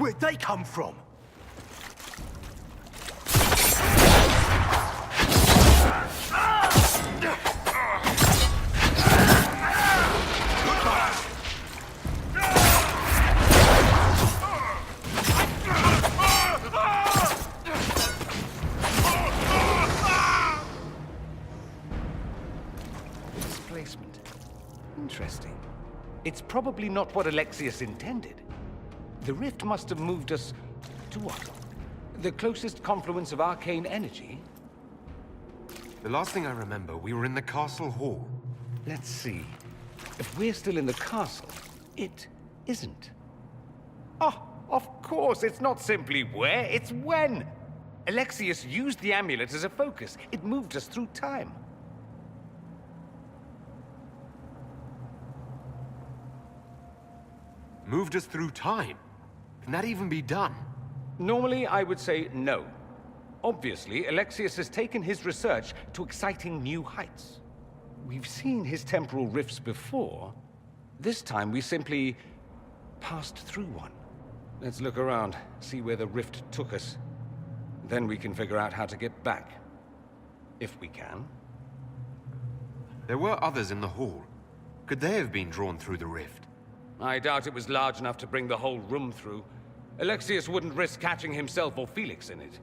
Where'd they come from? Displacement. Interesting. It's probably not what Alexius intended. The rift must have moved us to what? The closest confluence of arcane energy? The last thing I remember, we were in the castle hall. Let's see. If we're still in the castle, it isn't. Oh, of course, it's not simply where, it's when! Alexius used the amulet as a focus. It moved us through time. Moved us through time? Can that even be done? Normally, I would say no. Obviously, Alexius has taken his research to exciting new heights. We've seen his temporal rifts before. This time, we simply passed through one. Let's look around, see where the rift took us. Then we can figure out how to get back. If we can. There were others in the hall. Could they have been drawn through the rift? I doubt it was large enough to bring the whole room through. Alexius wouldn't risk catching himself or Felix in it.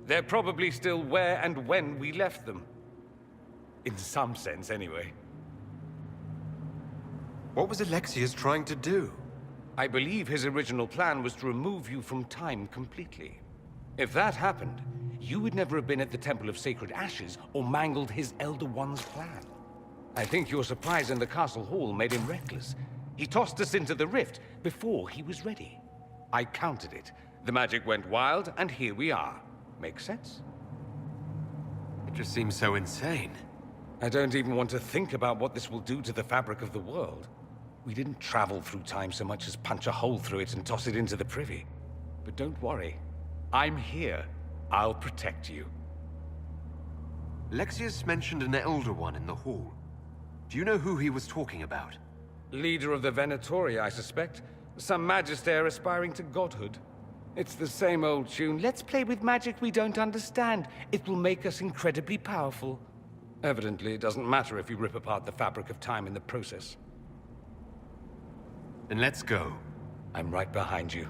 They're probably still where and when we left them. In some sense, anyway. What was Alexius trying to do? I believe his original plan was to remove you from time completely. If that happened, you would never have been at the Temple of Sacred Ashes or mangled his Elder One's plan. I think your surprise in the castle hall made him reckless. He tossed us into the rift before he was ready. I counted it. The magic went wild, and here we are. Make sense? It just seems so insane. I don't even want to think about what this will do to the fabric of the world. We didn't travel through time so much as punch a hole through it and toss it into the privy. But don't worry. I'm here. I'll protect you. Alexius mentioned an Elder One in the hall. Do you know who he was talking about? Leader of the Venatori, I suspect. Some magister aspiring to godhood. It's the same old tune. Let's play with magic we don't understand. It will make us incredibly powerful. Evidently, it doesn't matter if you rip apart the fabric of time in the process. Then let's go. I'm right behind you.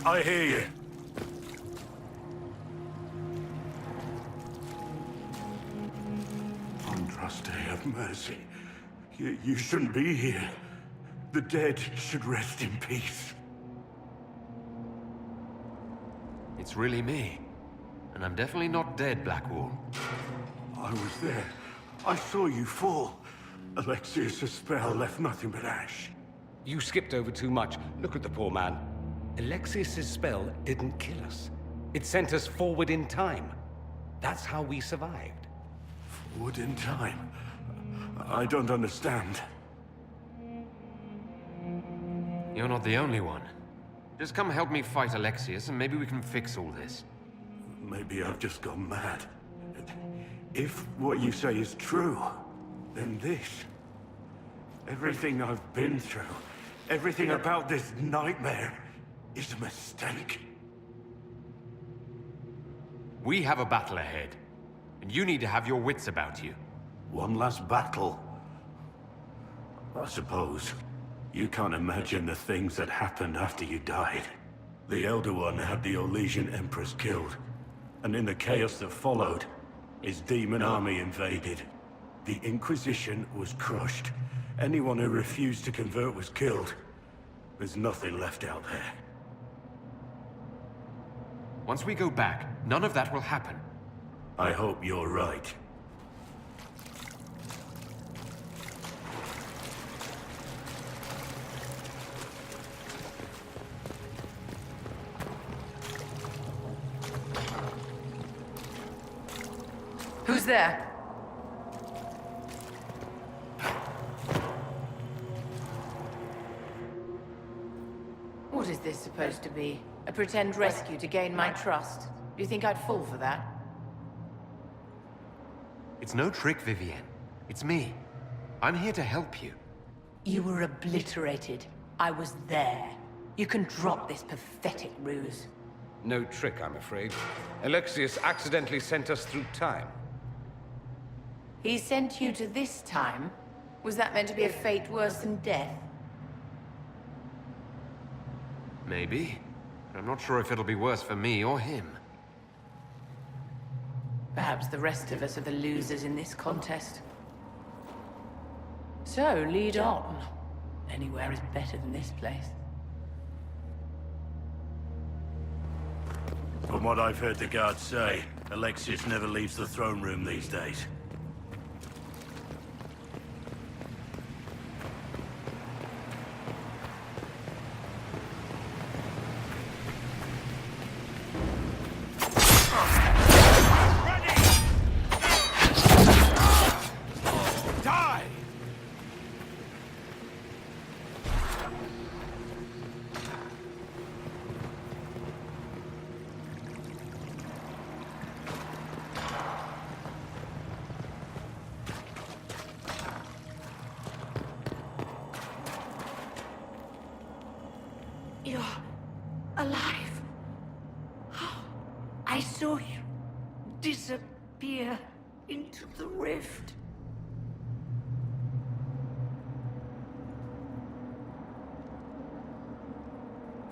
I hear you. Andraste, have mercy. You shouldn't be here. The dead should rest in peace. It's really me. And I'm definitely not dead, Blackwall. I was there. I saw you fall. Alexius' spell left nothing but ash. You skipped over too much. Look at the poor man. Alexius' spell didn't kill us. It sent us forward in time. That's how we survived. Forward in time? I don't understand. You're not the only one. Just come help me fight Alexius, and maybe we can fix all this. Maybe I've just gone mad. If what you say is true, then this... everything I've been through, everything about this nightmare, is a mistake. We have a battle ahead, and you need to have your wits about you. One last battle. I suppose. You can't imagine the things that happened after you died. The Elder One had the Orlesian Empress killed, and in the chaos that followed, his demon army invaded. The Inquisition was crushed. Anyone who refused to convert was killed. There's nothing left out there. Once we go back, none of that will happen. I hope you're right. Who's there? What is this supposed to be? A pretend rescue to gain my trust? Do you think I'd fall for that? It's no trick, Vivienne. It's me. I'm here to help you. You were obliterated. I was there. You can drop this pathetic ruse. No trick, I'm afraid. Alexius accidentally sent us through time. He sent you to this time? Was that meant to be a fate worse than death? Maybe. But I'm not sure if it'll be worse for me or him. Perhaps the rest of us are the losers in this contest. So, lead on. Anywhere is better than this place. From what I've heard the guards say, Alexius never leaves the throne room these days. You're alive. I saw you disappear into the rift.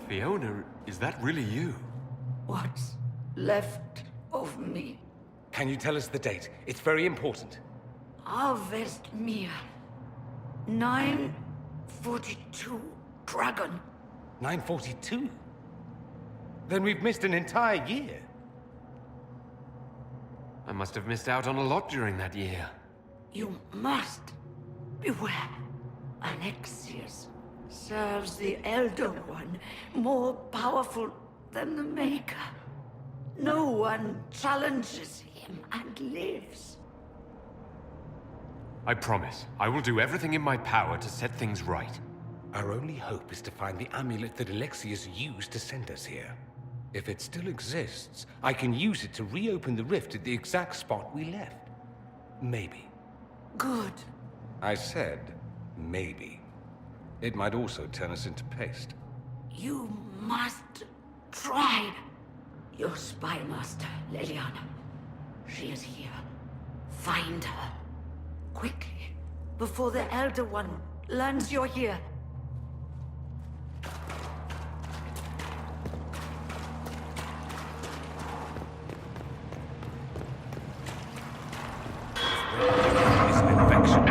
Fiona, is that really you? What's left of me? Can you tell us the date? It's very important. Harvest Mia. 942 Dragon. 942? Then we've missed an entire year. I must have missed out on a lot during that year. You must beware. Alexius serves the Elder One, more powerful than the Maker. No one challenges him and lives. I promise. I will do everything in my power to set things right. Our only hope is to find the amulet that Alexius used to send us here. If it still exists, I can use it to reopen the rift at the exact spot we left. Maybe. Good. I said, maybe. It might also turn us into paste. You must try. Your spy master, Leliana. She is here. Find her. Quickly. Before the Elder One learns you're here. It's an infection.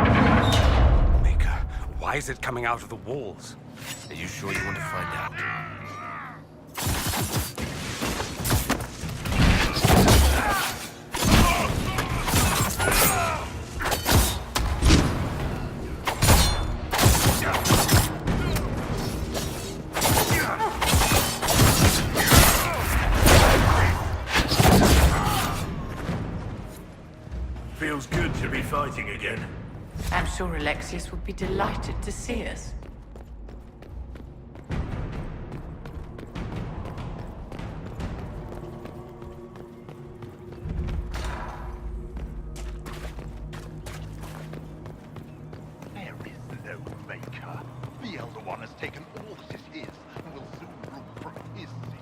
Maker, why is it coming out of the walls? Are you sure you want to find out? Feels good to be fighting again. I'm sure Alexius would be delighted to see us. There is no Maker. The Elder One has taken all that is his and will soon rule from his city.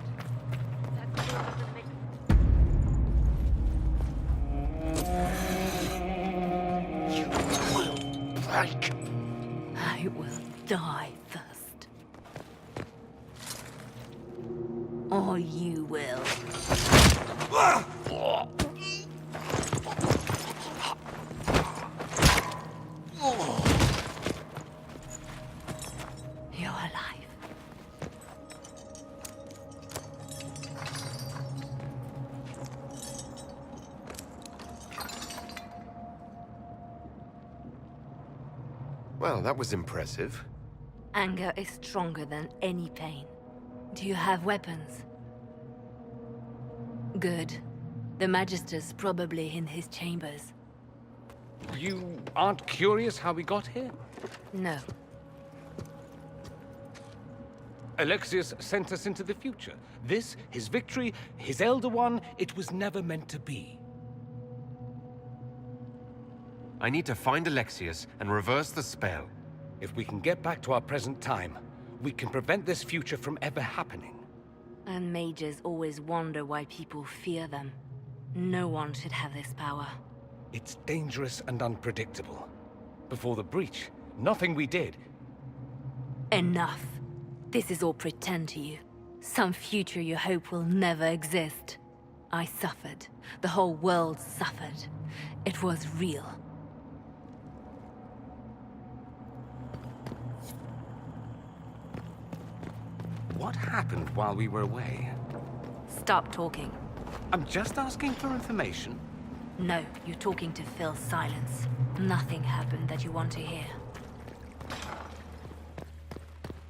sake! I will die first. Or you will. You're alive. Well, that was impressive. Anger is stronger than any pain. Do you have weapons? Good. The Magister's probably in his chambers. You aren't curious how we got here? No. Alexius sent us into the future. This, his victory, his Elder One, it was never meant to be. I need to find Alexius and reverse the spell. If we can get back to our present time, we can prevent this future from ever happening. And mages always wonder why people fear them. No one should have this power. It's dangerous and unpredictable. Before the breach, nothing we did. Enough. This is all pretend to you. Some future you hope will never exist. I suffered. The whole world suffered. It was real. What happened while we were away? Stop talking. I'm just asking for information. No, you're talking to fill silence. Nothing happened that you want to hear.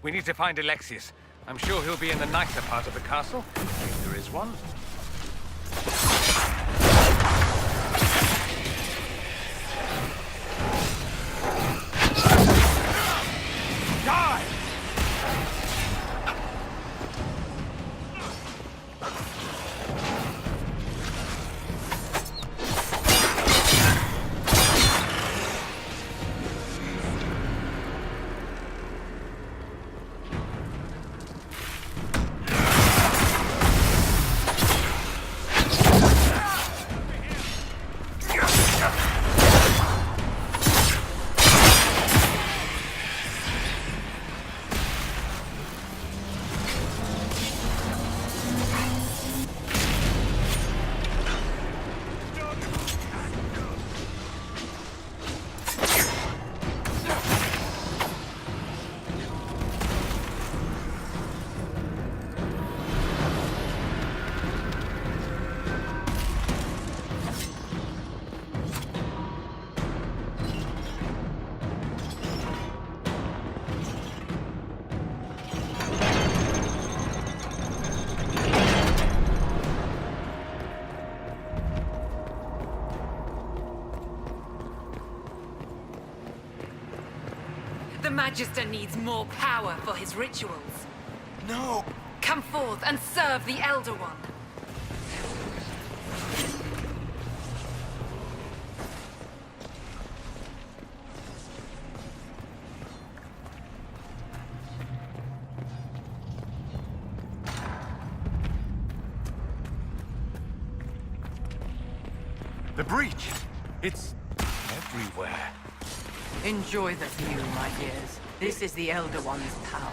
We need to find Alexius. I'm sure he'll be in the nicer part of the castle, if there is one. Die! The Magister needs more power for his rituals. No! Come forth and serve the Elder One. The breach! It's everywhere. Enjoy the view, my dears. This is the Elder One's power.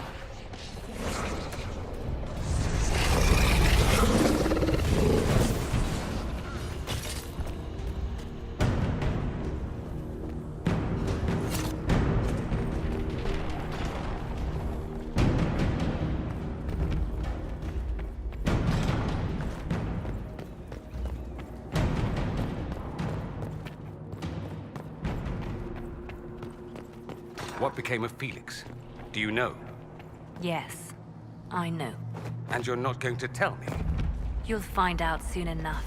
What became of Felix? Do you know? Yes, I know. And you're not going to tell me? You'll find out soon enough.